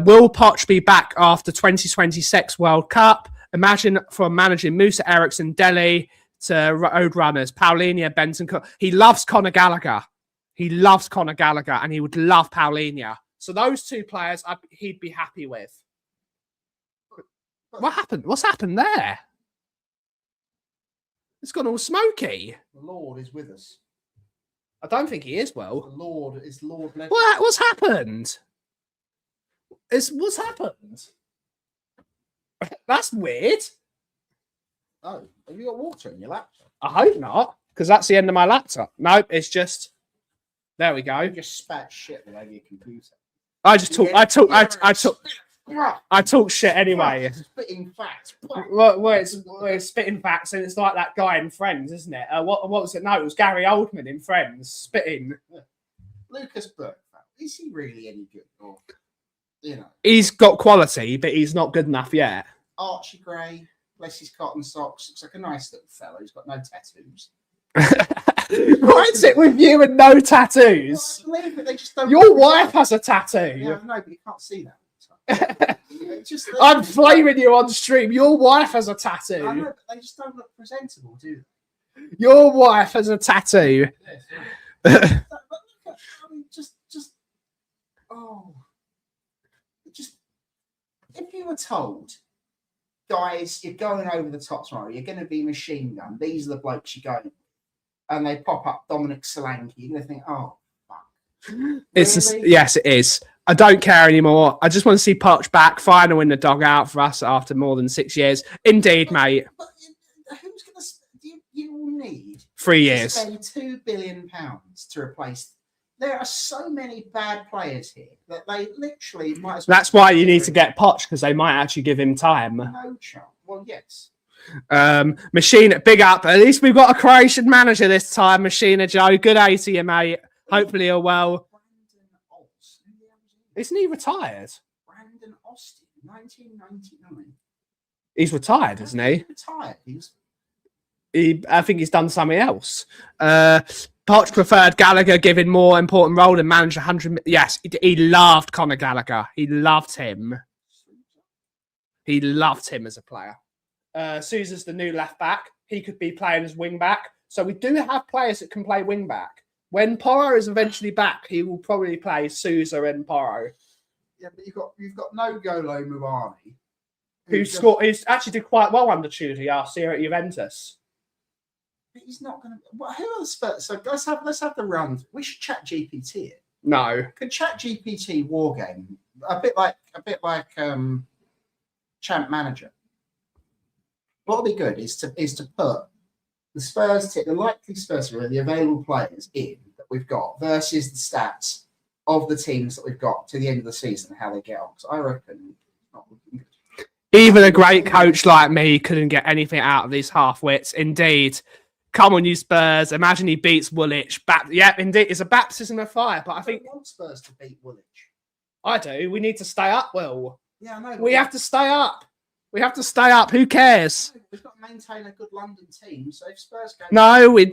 Will Poch be back after 2026 World Cup? Imagine from managing Musa Eriksson, Dele to road runners, Paulinho, Bentancur. He loves Conor Gallagher. And he would love Paulinho. So those 2 players, he'd be happy with. What happened? What's happened there? It's gone all smoky. The Lord is with us. I don't think he is, Will. The Lord is Lord. What's happened? What's happened? That's weird. Oh, have you got water in your laptop? I hope not, because that's the end of my laptop. Nope, it's just. There we go. You just spat shit all over your computer. I talk shit anyway. Spitting facts. Well, it's spitting facts, and it's like that guy in Friends, isn't it? What was it? No, it was Gary Oldman in Friends, spitting. Yeah. Lucas Bergvall, is he really any good? Or, he's got quality, but he's not good enough yet. Archie Gray, bless his cotton socks, looks like a nice little fellow. He's got no tattoos. What's it with you and no tattoos? Well, I believe it, they just don't. Your wife has a tattoo. Yeah, no, but you can't see that. I'm flaming you on stream. Your wife has a tattoo. I know, but they just don't look presentable, do they? Your wife has a tattoo. Yes, yeah. Just if you were told guys, you're going over the top tomorrow. You're going to be machine gun. These are the blokes you're going with. And they pop up Dominic Solanke. You're going to think, oh, fuck. It's Really? yes, it is. I don't care anymore. I just want to see Poch back, final in the dugout for us after more than 6 years. Indeed, mate. But who's going to... You will need 3 to years. spend £2 billion to replace... There are so many bad players here that they literally might as well... That's why you need to get Poch, because they might actually give him time. No chance. Well, yes. Machine, big up. At least we've got a Croatian manager this time, Machina Joe. Good day to you, mate. Hopefully you're well. Isn't he retired? Brandon Austin, 1999. He's retired, isn't he? Retired. I think he's done something else. Poch preferred Gallagher, giving more important role than manager 100. Yes, he loved Conor Gallagher. He loved him. He loved him as a player. Sousa's the new left back. He could be playing as wing back. So we do have players that can play wing back. When Porro is eventually back, he will probably play Sousa and Porro. Yeah, but you've got no Golo Muani, Who scored? He's actually did quite well under Tudor last year at Juventus. But he's not going to. Well, who are the Spurs? So let's have the run. We should chat GPT it. No, Could chat GPT war game a bit like Champ Manager. What would be good is to put the Spurs, the likely Spurs, the available players in that we've got versus the stats of the teams that we've got to the end of the season, how they get on. So I reckon it's not looking good. even a great coach like me couldn't get anything out of these half-wits. Indeed. Come on, you Spurs. Imagine he beats Woolwich. Yep, indeed. It's a baptism of fire, but I think... want Spurs to beat Woolwich. I do. We need to stay up, Will. Yeah, I know. We have to stay up. We have to stay up. Who cares? We've got to maintain a good London team, so if Spurs go... No, we're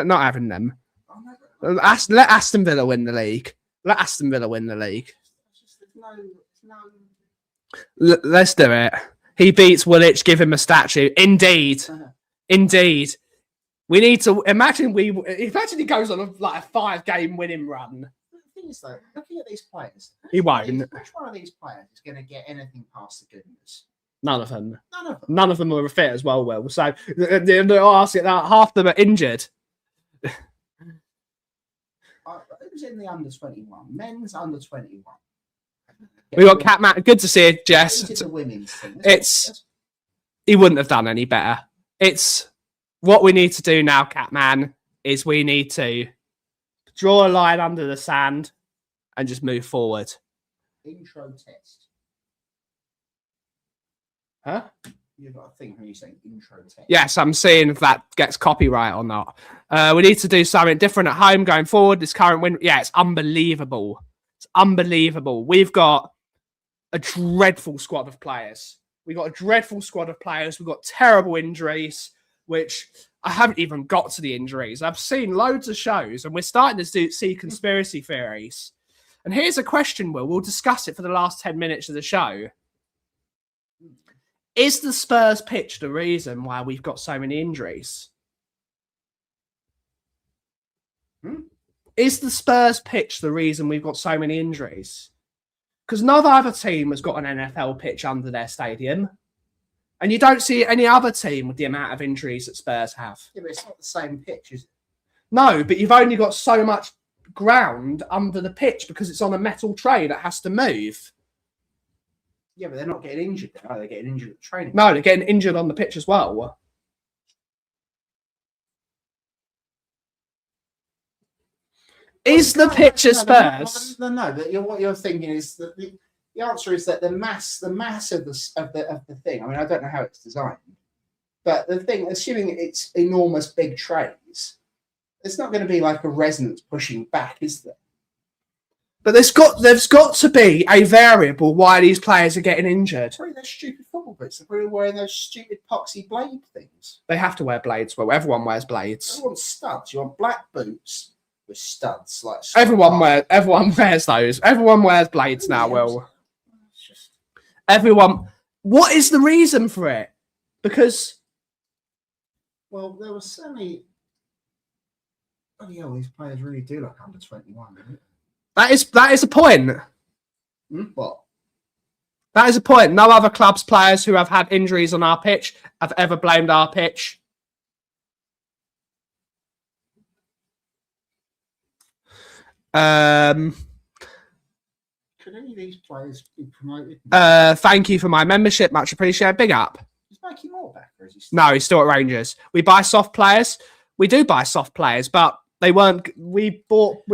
not having them. Oh, no, Let Aston Villa win the league. Let Aston Villa win the league. Let's do it. He beats Woolwich. Give him a statue. Indeed. Indeed. We need to imagine he goes on a 5-game winning run. The thing is, though, looking at these players, He won't. which one of these players is going to get anything past the goodness? None of them. None of them. None of them are fit as well, Will. So I'll ask you that. Half of them are injured. Who's in the under 21? Men's under 21. We got Catman. Good to see it, Jess. It's the women's thing. He wouldn't have done any better. It's what we need to do now, Catman, is we need to draw a line under the sand and just move forward. Intro test. Huh? You've got a thing when you say intro test. Yes, I'm seeing if that gets copyright or not. We need to do something different at home going forward. This current win, it's unbelievable. It's unbelievable. We've got a dreadful squad of players. We've got a dreadful squad of players. We've got terrible injuries, which I haven't even got to the injuries. I've seen loads of shows, and we're starting to see conspiracy theories. And here's a question, Will. We'll discuss it for the last 10 minutes of the show. Is the Spurs pitch the reason why we've got so many injuries? Is the Spurs pitch the reason we've got so many injuries? Because no other team has got an NFL pitch under their stadium. And you don't see any other team with the amount of injuries that Spurs have. Yeah, but it's not the same pitch, is it? No, but you've only got so much ground under the pitch because it's on a metal tray that has to move. Yeah, but they're not getting injured there. They're getting injured at training. No, they're getting injured on the pitch as well. Is the pitch at Spurs? No, what you're thinking is that the answer is that the mass of the thing. I mean, I don't know how it's designed, but the thing, assuming it's enormous big trays, it's not going to be like a resonance pushing back, is there? But there's got to be a variable why these players are getting injured. Probably those stupid football boots. They're probably wearing those stupid poxy blade things. They have to wear blades. Well, everyone wears blades. You want studs. You want black boots with studs. Everyone wears those. Everyone wears blades now, Will. Everyone. What is the reason for it? Because... Well, there were so many... Oh, yeah, these players really do look under 21, don't they? That is a point. What? That is a point. No other club's players who have had injuries on our pitch have ever blamed our pitch. Could any of these players be promoted? Thank you for my membership. Much appreciated. Big up. Is Mikey Moore back, or is he No, he's still at Rangers. We buy soft players. We do buy soft players, but they weren't. We've bought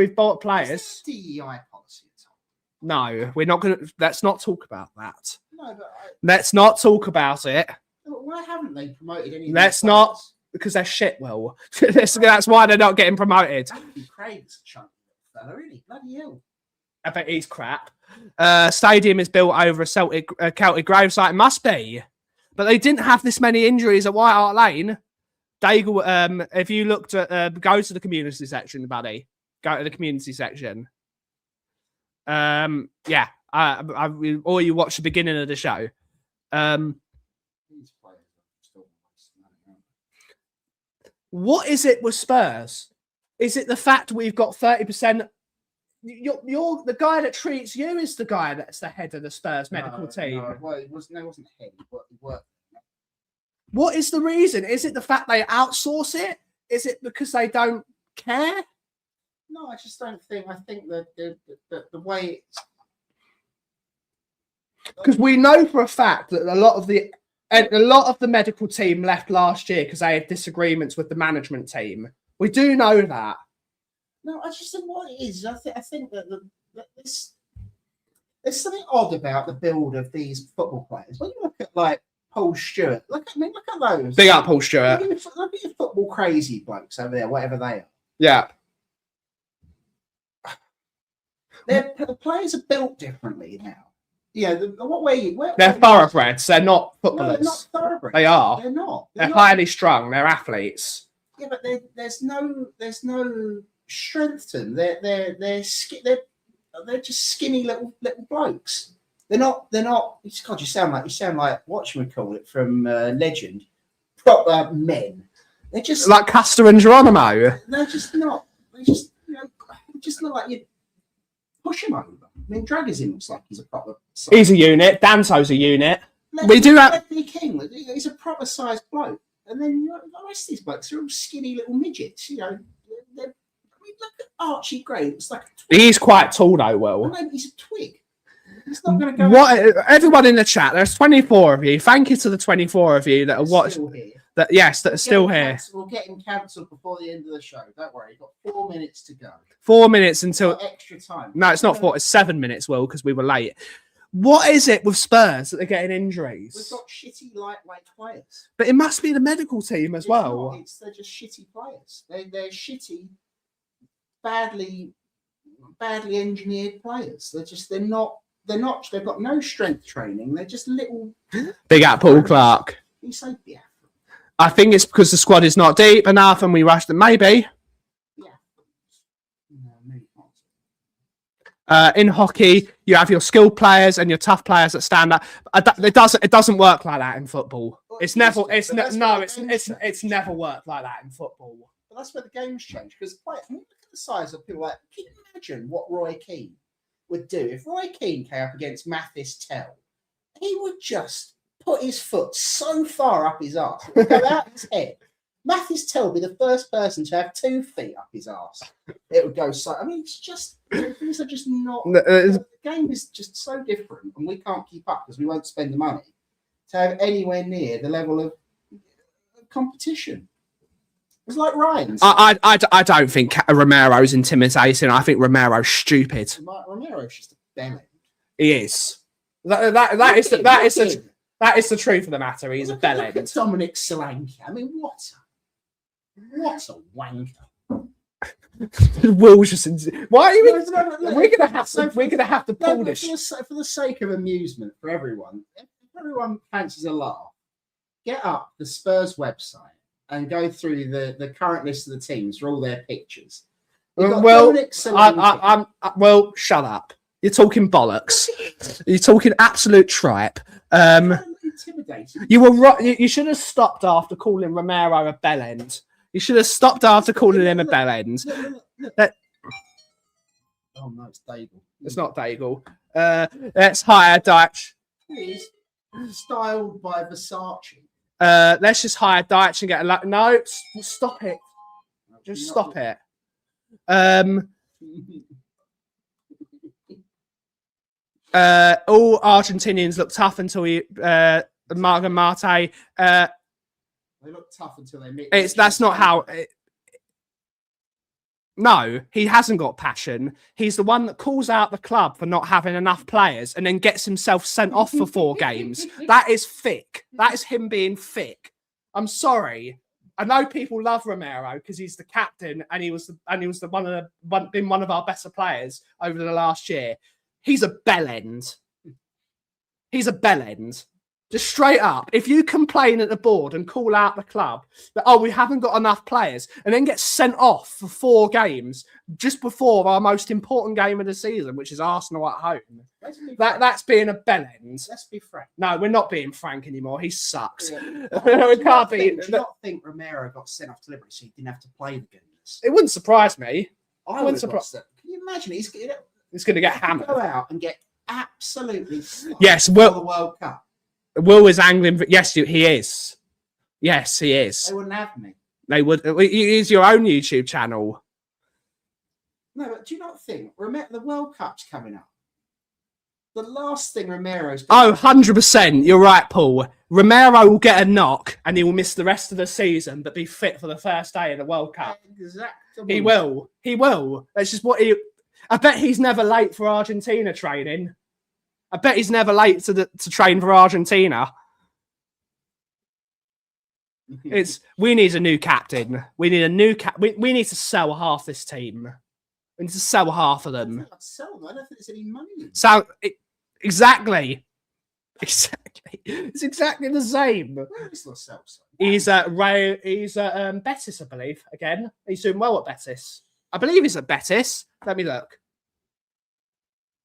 players. Is there a DEI policy at all? No, we're not going to. Let's not talk about that. No, but Let's not talk about it. why haven't they promoted any? Of Let's these not, players? because they're shit. Will that's why they're not getting promoted. Andy Craig's a chunky little fella, isn't he? Bloody hell. I bet he's crap. Stadium is built over a Celtic gravesite. It must be, but they didn't have this many injuries at White Hart Lane. Daigle, if you looked at, go to the community section, buddy. Go to the community section. Yeah, or you watch the beginning of the show. These players are still wasting money, aren't they? What is it with Spurs? Is it the fact we've got 30%? You're the guy that treats you is the guy that's the head of the Spurs medical team. No, well, it wasn't head. It worked. What is the reason? Is it the fact they outsource it? Is it because they don't care? No, I just don't think. I think that the way it's... Because we know for a fact that a lot of the medical team left last year because they had disagreements with the management team. We do know that. No, I just think what it is. I think that there's something odd about the build of these football players. When you look at like Paul Stewart, look at those. Big up, Paul Stewart. Look at your football crazy blokes over there, whatever they are. Yeah. The players are built differently now. Yeah, They're thoroughbreds. They're not No, footballers. they're not thoroughbreds. They are. They're not. They're not. highly strung. They're athletes. Yeah, but there's no strength to them. They're just skinny little blokes. They're not. God, you sound like whatchamacallit from Legend. Proper men. They're just Like Custer and Geronimo. They're just not. They just just look like you push him over. I mean, Dragazin looks like he's a proper. He's a unit. Danto's a unit. We do have. Anthony King. He's a proper sized bloke. And then the rest of these blokes are all skinny little midgets. You know, I mean, look at Archie Gray. It's like a twig. He's quite tall though, Will. No, he's a twig. He's not going to go. What? Everyone in the chat. There's 24 of you. Thank you to the 24 of you that are watching. That are still here. We'll get him cancelled before the end of the show. Don't worry. You've got 4 minutes to go. 4 minutes until. Extra time. No, it's not 4. It's 7 minutes, Will, because we were late. What is it with Spurs that they're getting injuries? We've got shitty lightweight players. But it must be the medical team as well. They're just shitty players. They're shitty, badly engineered players. They're not. They've got no strength training. They're just little. Big up, Paul Clark. You say yeah. I think it's because the squad is not deep enough and we rushed them. Maybe. Yeah. No, maybe not. In hockey, you have your skilled players and your tough players that stand up. It doesn't work like that in football. Well, It's it never doesn't, it's never worked like that in football. But that's where the game's changed. Because look at the size of people. Like, can you imagine what Roy Keane would do if Roy Keane came up against Mathis Tell? He would just put his foot so far up his arse, it would go out his head. Mathis Tell would be the first person to have 2 feet up his arse. It would go so. I mean, it's just things are just not. The game is just so different, and we can't keep up because we won't spend the money to have anywhere near the level of competition. It's like Ryan's. I don't think Romero's intimidating. I think Romero's stupid. Romero's just a bellend. He is. That is the truth of the matter. He's a bellend. Look at Dominic Solanke. I mean, what a wanker. Will's just. Why are you? We're gonna have to pull this. For the sake of amusement for everyone, if everyone fancies a laugh, get up the Spurs website and go through the current list of the teams for all their pictures. Well, well, shut up. You're talking bollocks. You're talking absolute tripe. You were right. You should have stopped after calling Romero a bellend. You should have stopped after calling him a bellend. Oh no, it's Daigle. It's not Daigle. Let's hire Dutch. He's styled by Versace. Let's just hire Deitch and get a no. Stop it. Just stop it. All Argentinians look tough until Marga Marte. They look tough until they meet. That's not how. No, he hasn't got passion. He's the one that calls out the club for not having enough players and then gets himself sent off for 4 games. That is thick. That is him being thick. I'm sorry. I know people love Romero because he's the captain and he was been one of our better players over the last year. He's a bellend. He's a bellend. Just straight up, if you complain at the board and call out the club that, oh, we haven't got enough players, and then get sent off for 4 games just before our most important game of the season, which is Arsenal at home, that's being a bellend. Let's be frank. No, we're not being frank anymore. He sucks. Yeah. We can't be. Do you not think Romero got sent off deliberately so he didn't have to play the games? It wouldn't surprise me. I wouldn't surprise. Can you imagine? He's going to get hammered. Go out and get absolutely. Yes, the World Cup. Will is angling. Yes, he is. Yes, he is. They wouldn't have me. They would. Use your own YouTube channel. No, but do you not think the World Cup's coming up? The last thing Romero's. 100%. You're right, Paul. Romero will get a knock and he will miss the rest of the season, but be fit for the first day of the World Cup. Exactly. He will. He will. That's just what he. I bet he's never late for Argentina training. I bet he's never late to train for Argentina. We need a new captain. We need a new we need to sell half this team. We need to sell half of them. Sell them. I don't think there's any money. Exactly. It's exactly the same. Where is Lo Celso? He's at Betis, I believe. Again, he's doing well at Betis. I believe he's at Betis. Let me look.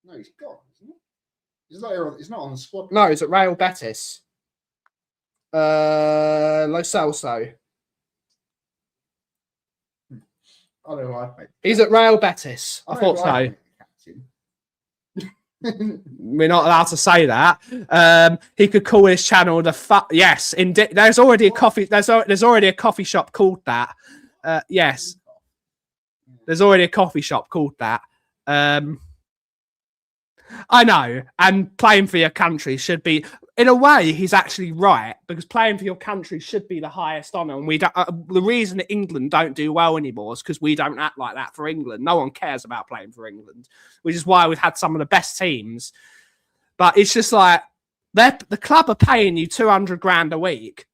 No, he's gone, isn't he? He's not on the squad. No, he's at Real Betis. Lo Celso. I don't know why. He's at Real Betis. I thought so. We're not allowed to say that. He could call his channel the Yes, indeed. There's already a coffee. There's already a coffee shop called that. Yes, there's already a coffee shop called that. I know, and playing for your country should be, in a way, he's actually right, because playing for your country should be the highest honour. And we don't. The reason that England don't do well anymore is because we don't act like that for England. No one cares about playing for England, which is why we've had some of the best teams. But it's just like the club are paying you 200 grand a week.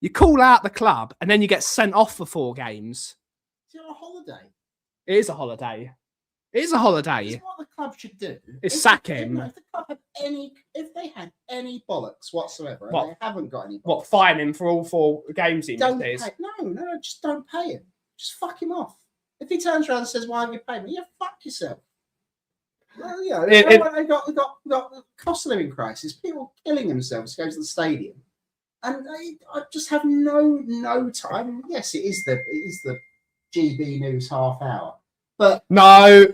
You call out the club, and then you get sent off for 4 games. It's on a holiday. It is a holiday. It is a holiday. It's what the club should do. Is sack him. If the club if they had any bollocks whatsoever, What? and they haven't got any bollocks, What, fine him for all 4 games he don't misses? pay, no, just don't pay him. Just fuck him off. If he turns around and says, "Why have you paid me?" Yeah, fuck yourself. Well, you know, they got the cost of living crisis. People killing themselves to go to the stadium, and I just have no time. Yes, it is the GB News half hour. But No.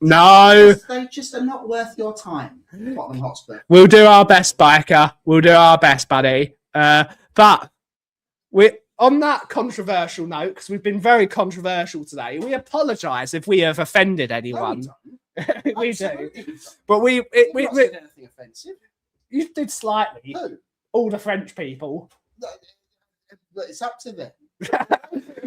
they just are not worth your time. Tottenham Hotspur. We'll do our best, Biker. We'll do our best, buddy. But we on that controversial note, because we've been very controversial today, we apologise if we have offended anyone. We do. But we said anything offensive. You did slightly. Who? All the French people. But it's up to them.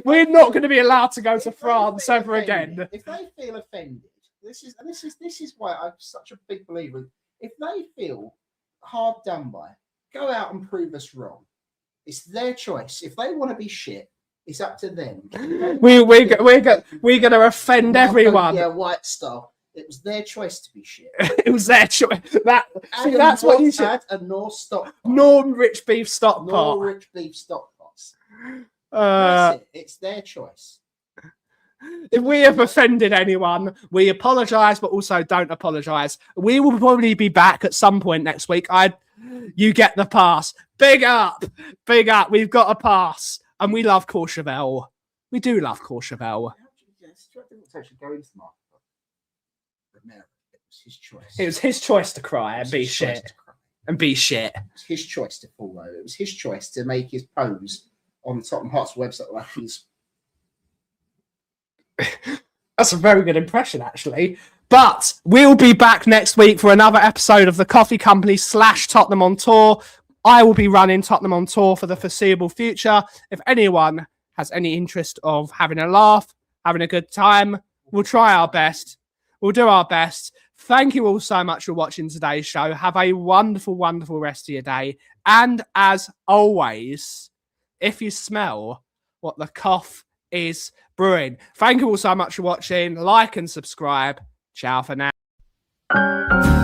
We're not going to be allowed to go to France ever again. If they feel offended, this is why I'm such a big believer. If they feel hard done by, go out and prove us wrong. It's their choice. If they want to be shit, it's up to them. We're going to offend everyone. Yeah, White Star. It was their choice to be shit. It was their choice. That's what you should. A nor stock. Nor rich beef stock pot. Nor rich beef stock pots. That's it. It's their choice. If we have offended anyone, we apologise, but also don't apologise. We will probably be back at some point next week. You get the pass. Big up. We've got a pass, and we love Courchevel. We do love Courchevel. Romero. It was his choice. It was his choice to cry and be shit. and be shit. It was his choice to follow. It was his choice to make his pose on the Tottenham Hotspur website like he's. That's a very good impression, actually. But we'll be back next week for another episode of the Coffee Company / Tottenham on Tour. I will be running Tottenham on Tour for the foreseeable future. If anyone has any interest of having a laugh, having a good time, we'll try our best. We'll do our best. Thank you all so much for watching today's show. Have a wonderful, wonderful rest of your day. And as always, if you smell what the cough is brewing, thank you all so much for watching. Like and subscribe. Ciao for now.